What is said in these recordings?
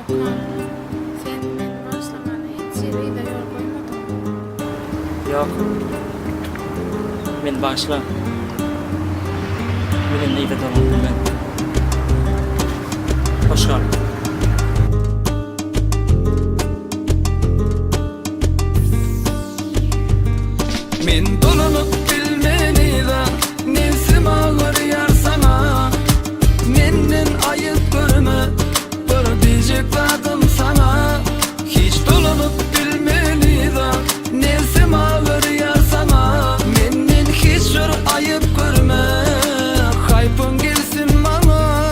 Sen beni başlamana hiç yere de yol koymadın. Yok. Men başla. Benim neyde durmam ben. Hoş geldin. Men dolanıp bilmeni da nefsim ağır yar sana. Menden ayıp görme, bir diyecek vadım sana. Hiç dolanıp bilmeni da nefsim ağır yar sana. Menden hiç bir ayıp görme, haypın gelsin bana.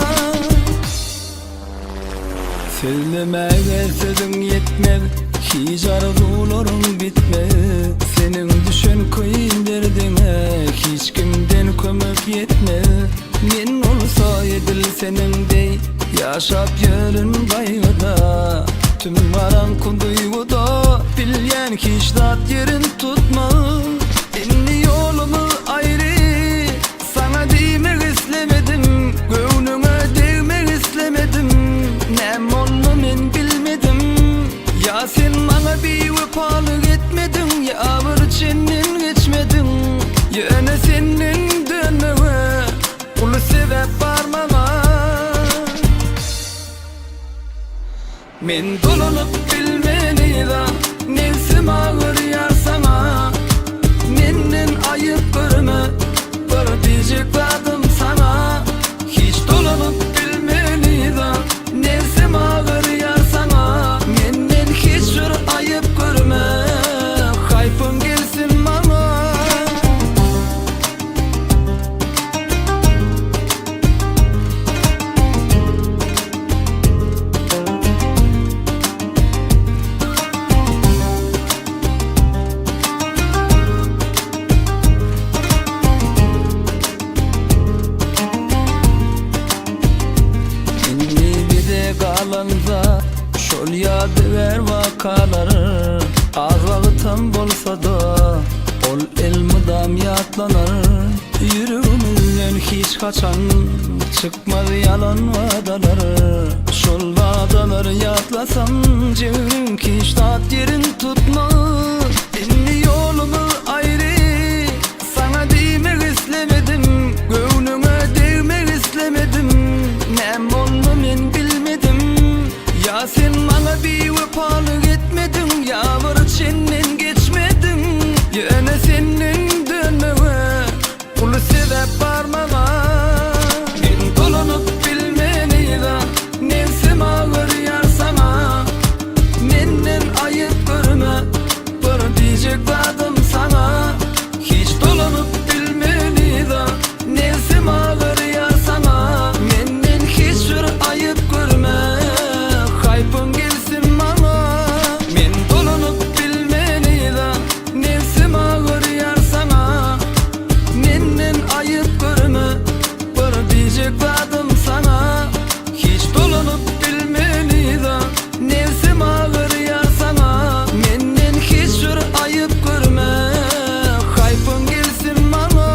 Sevmemeye sözün yetmez, hiç arzularım bitmez. Senin düşen koyun derdine hiç kimden kömük yetmez. Men olsa edil senin dey yaşap yörün bayıda. Tüm varan kuduyuda bilyen hiç zat yerin tutma. Enni yolumu ayrı sana değmek istemedim. Göğnüme değmek istemedim. Nem olma men bilmedim. Ya sen bana bir vefalık etmedin, ya ağır çenin geçmedin. Yine senin dönmeme ulu sebep varmama. Men dolanıp bilmeni da nefsim ağır yar sana. Menden ayıp görme, bir diyecek vadım sana. Hiç dolanıp bilmeni da nefsim ağır yar sana. Menden hiç bir ayıp görme, haypın gelsin bana. Inni bir de kalanza şol yadı ver vakaları. Az vakıtam bolsa da ol elmidam yatlanır. Yüreğimizden hiç kaçan çıkmadı yalan vadaları. Şol vadaları yatlasam cevrim hiç tat yerin tutmaz. Inni yolumu ayrı sana değmek istemedim. Göğnüme değmek istemedim. Nem olma men bilmedim. Ya sen bana bir vefalık etmedin. Yağmur çennen geçmedin. Yine senin dönmeme ulu sebep varmama. Men dolanıp bilmeni da nefsim ağır yar sana. Menden ayıp görme, bir diyecek vadım sana. Hiç dolanıp bilmeni da nefsim ağır yar sana. Menden hiç bir ayıp görme, haypın gelsin bana. Men dolanıp bilmeni da nefsim ağır yar sana. Menden ayıp görme, bir diyecek vadım sana. Hiç dolanıp bilmeni da nefsim ağır yar sana. Menden hiç bir ayıp görme, haypın gelsin bana.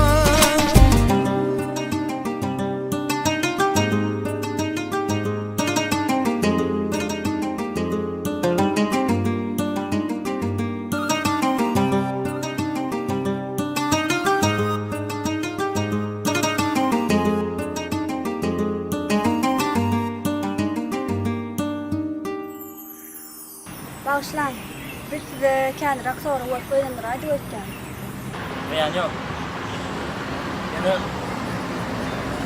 Bağışlayın. Biz size kendirak sonra vakit öğrenir radio etken. Yani yok. Yani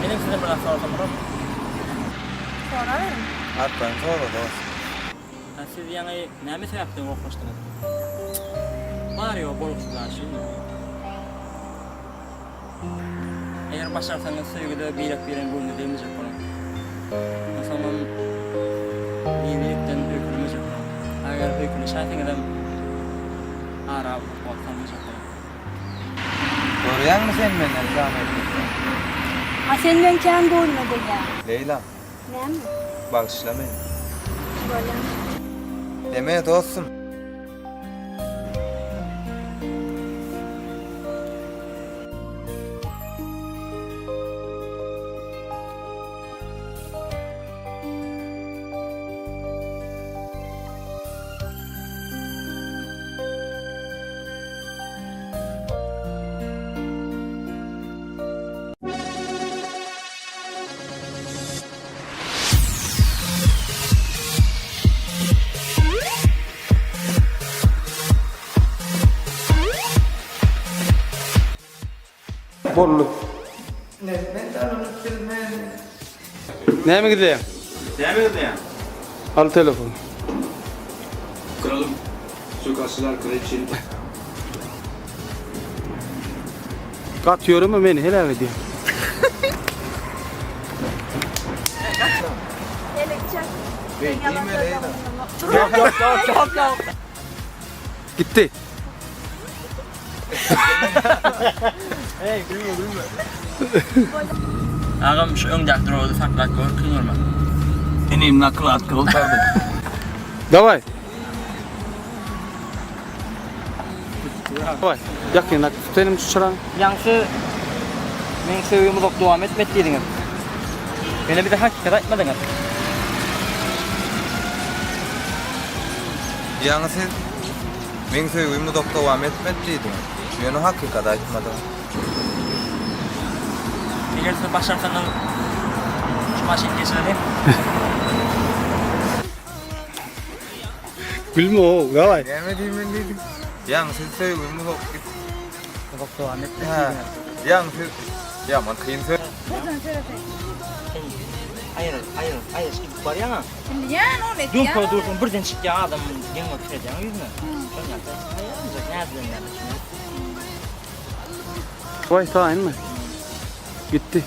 benim size biraz sorsam olur mu? Sonra verin. Atlan sonra da olsun. Siz yani näme sebäpden okuşdunuz? Var yo bolupsuzlar şimdi. Eğer başarsanız sevgide birak biren gönlü demeyecek bana. O zaman iyilikten öykülmeyecek bana. Eğer öykülü şahsen edem ara baksanmayacak bana. Doğruyan mı sen benden zahmet ettin? Ha sen ben kendi oynadı ya. Leyla, Ne mi? bağışla beni. Böyle. Deme dostum. Kollu. Näme gidiyor? Näme gidiyor? Al telefon. Kralım, suikastçılar kraliçenin Katıyorum mu beni helal ediyor. Gitti. Ağam şu öňdäki durady saklap görkünürmü? Benim naklat kıltardı. Davay. Davay. Yakın tutelim şu çaran. Ýaňşy men söýgümi dowam etmek diýdiňiz. Beni bir de hakikat aýtmadyňyz. Ýa-ni siz men söýgümni dowam etmek diýdiň. Meni hakykat aýtmadyň. Eger siz başarsaňyz şu maşyn geçirelim. Gülme o. Davay. Näme diýmen diýdim. Ýa-ni siz söýgümni Dowam etmek Ha. diýdiňiz. Ýa-ni siz ýaman kyn söz. Hayır, gidip var ya. Şimdi yani onu et Dün ya. kodursun birden çıkıyor adam gelmek isteyeceğin yüzüne. Sen yaptın. Hayır, ne yaptın yani? Vay sağ inme. Gitti.